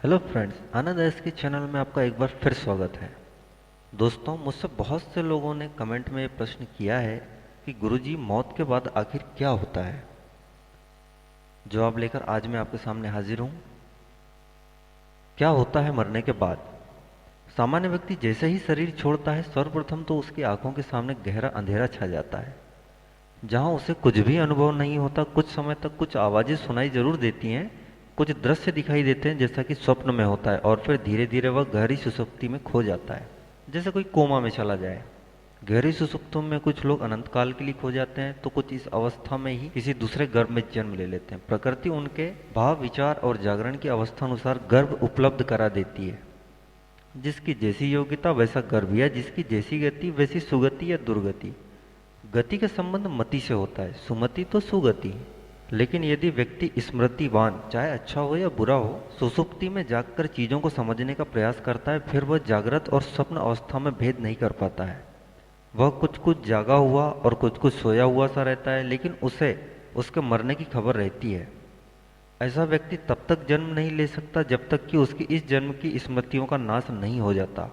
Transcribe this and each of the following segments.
Hello friends, आनंद S के channel में आपका एक बार फिर स्वागत है। दोस्तों, मुझसे बहुत से लोगों ने कमेंट में ये प्रश्न किया है कि गुरुजी, मौत के बाद आखिर क्या होता है। जवाब लेकर आज मैं आपके सामने हाजिर हूँ। क्या होता है मरने के बाद। सामान्य व्यक्ति जैसे ही शरीर छोड़ता है, सर्वप्रथम तो उसकी आंखों के सामने गहरा अंधेरा छा जाता है, जहां उसे कुछ भी अनुभव नहीं होता। कुछ समय तक कुछ आवाजें सुनाई जरूर देती हैं, कुछ दृश्य दिखाई देते हैं जैसा कि स्वप्न में होता है, और फिर धीरे धीरे वह गहरी सुसुप्ति में खो जाता है, जैसे कोई कोमा में चला जाए। गहरी सुसुप्तों में कुछ लोग अनंत काल के लिए खो जाते हैं, तो कुछ इस अवस्था में ही किसी दूसरे गर्भ में जन्म ले लेते हैं। प्रकृति उनके भाव, विचार और जागरण की अवस्था अनुसार गर्भ उपलब्ध करा देती है। जिसकी जैसी योग्यता वैसा गर्भ, या जिसकी जैसी गति वैसी सुगति या दुर्गति। गति का संबंध मति से होता है, सुमति तो सुगति। लेकिन यदि व्यक्ति स्मृतिवान, चाहे अच्छा हो या बुरा हो, सुसुप्ति में जागकर चीजों को समझने का प्रयास करता है, फिर वह जागृत और स्वप्न अवस्था में भेद नहीं कर पाता है। वह कुछ कुछ जागा हुआ और कुछ कुछ सोया हुआ सा रहता है, लेकिन उसे उसके मरने की खबर रहती है। ऐसा व्यक्ति तब तक जन्म नहीं ले सकता जब तक कि उसकी इस जन्म की स्मृतियों का नाश नहीं हो जाता।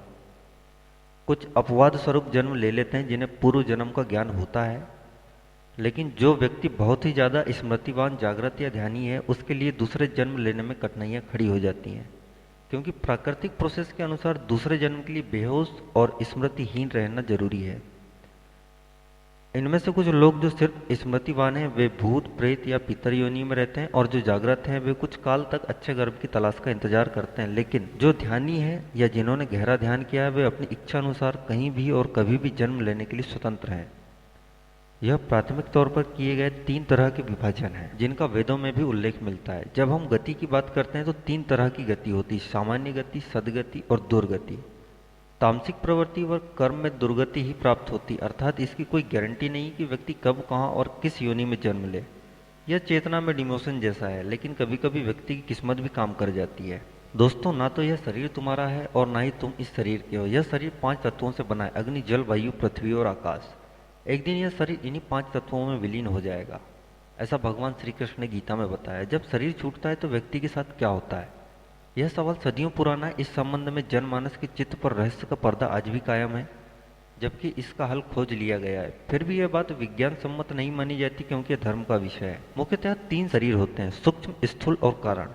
कुछ अपवाद स्वरूप जन्म ले लेते हैं जिन्हें पूर्व जन्म का ज्ञान होता है, लेकिन जो व्यक्ति बहुत ही ज्यादा स्मृतिवान, जागृत या ध्यानी है, उसके लिए दूसरे जन्म लेने में कठिनाइयां खड़ी हो जाती हैं, क्योंकि प्राकृतिक प्रोसेस के अनुसार दूसरे जन्म के लिए बेहोश और स्मृतिहीन रहना जरूरी है। इनमें से कुछ लोग जो सिर्फ स्मृतिवान हैं, वे भूत, प्रेत या पितर योनि में रहते हैं, और जो जागृत हैं वे कुछ काल तक अच्छे गर्भ की तलाश का इंतजार करते हैं। लेकिन जो ध्यानी है या जिन्होंने गहरा ध्यान किया है, वे अपनी इच्छा अनुसार कहीं भी और कभी भी जन्म लेने के लिए स्वतंत्र हैं। यह प्राथमिक तौर पर किए गए 3 तरह के विभाजन हैं, जिनका वेदों में भी उल्लेख मिलता है। जब हम गति की बात करते हैं तो 3 तरह की गति होती है: सामान्य गति, सद्गति और दुर्गति। तामसिक प्रवृत्ति व कर्म में दुर्गति ही प्राप्त होती, अर्थात इसकी कोई गारंटी नहीं कि व्यक्ति कब, कहाँ और किस योनि में जन्म ले। यह चेतना में डिमोशन जैसा है, लेकिन कभी कभी व्यक्ति की किस्मत भी काम कर जाती है। दोस्तों, ना तो यह शरीर तुम्हारा है और ना ही तुम इस शरीर के हो। यह शरीर 5 तत्वों से बना है: अग्नि, जल, वायु, पृथ्वी और आकाश। एक दिन यह शरीर इन्हीं 5 तत्वों में विलीन हो जाएगा, ऐसा भगवान श्री कृष्ण ने गीता में बताया। जब शरीर छूटता है तो व्यक्ति के साथ क्या होता है, यह सवाल सदियों पुराना है। इस संबंध में जनमानस के चित्त पर रहस्य का पर्दा आज भी कायम है, जबकि इसका हल खोज लिया गया है। फिर भी यह बात विज्ञान सम्मत नहीं मानी जाती, क्योंकि यह धर्म का विषय है। मुख्यतः 3 शरीर होते हैं: सूक्ष्म, स्थूल और कारण।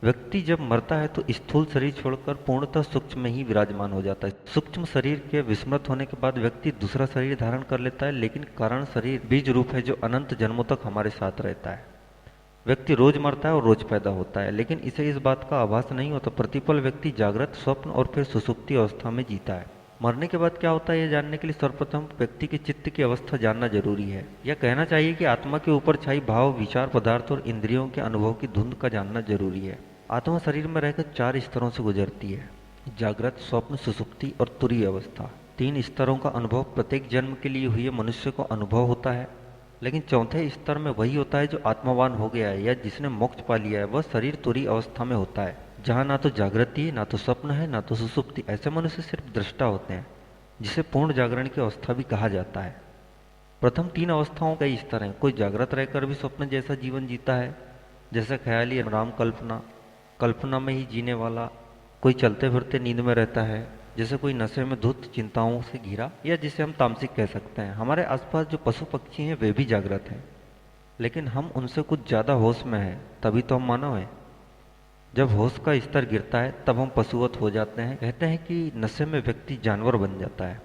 व्यक्ति जब मरता है तो स्थूल शरीर छोड़कर पूर्णतः सूक्ष्म में ही विराजमान हो जाता है। सूक्ष्म शरीर के विस्मृत होने के बाद व्यक्ति दूसरा शरीर धारण कर लेता है, लेकिन कारण शरीर बीज रूप है, जो अनंत जन्मों तक हमारे साथ रहता है। व्यक्ति रोज मरता है और रोज पैदा होता है, लेकिन इसे इस बात का आभास नहीं होता। प्रतिपल व्यक्ति जागृत, स्वप्न और फिर सुसुप्ति अवस्था में जीता है। मरने के बाद क्या होता है, यह जानने के लिए सर्वप्रथम व्यक्ति के चित्त की अवस्था जानना जरूरी है। यह कहना चाहिए कि आत्मा के ऊपर छाई भाव, विचार, पदार्थ और इंद्रियों के अनुभव की धुंध का जानना जरूरी है। आत्मा शरीर में रहकर 4 स्तरों से गुजरती है: जागृत, स्वप्न, सुसुप्ति और तुरीय अवस्था। 3 स्तरों का अनुभव प्रत्येक जन्म के लिए हुए मनुष्य को अनुभव होता है, लेकिन चौथे स्तर में वही होता है जो आत्मावान हो गया है या जिसने मोक्ष पा लिया है। वह शरीर तुरीय अवस्था में होता है, जहाँ ना तो जागृति है, ना तो स्वप्न है, ना तो सुसुप्ति। ऐसे मनुष्य सिर्फ दृष्टा होते हैं, जिसे पूर्ण जागरण की अवस्था भी कहा जाता है। प्रथम 3 अवस्थाओं कई स्तर हैं। कोई जागृत रहकर भी स्वप्न जैसा जीवन जीता है, जैसे ख्याली राम कल्पना, कल्पना में ही जीने वाला। कोई चलते फिरते नींद में रहता है, जैसे कोई नशे में धुत, चिंताओं से घिरा, या जिसे हम तामसिक कह सकते हैं। हमारे आसपास जो पशु पक्षी हैं वे भी जागृत हैं, लेकिन हम उनसे कुछ ज्यादा होश में हैं, तभी तो हम मानव हैं। जब होश का स्तर गिरता है तब हम पशुवत हो जाते हैं। कहते हैं कि नशे में व्यक्ति जानवर बन जाता है।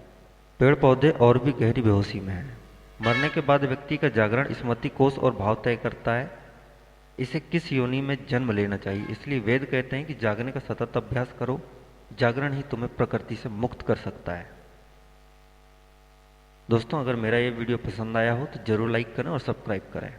पेड़ पौधे और भी गहरी बेहोशी में हैं। मरने के बाद व्यक्ति का जागरण स्मृति कोश और भाव तय करता है इसे किस योनि में जन्म लेना चाहिए। इसलिए वेद कहते हैं कि जागने का सतत अभ्यास करो, जागरण ही तुम्हें प्रकृति से मुक्त कर सकता है। दोस्तों, अगर मेरा ये वीडियो पसंद आया हो तो जरूर लाइक करें और सब्सक्राइब करें।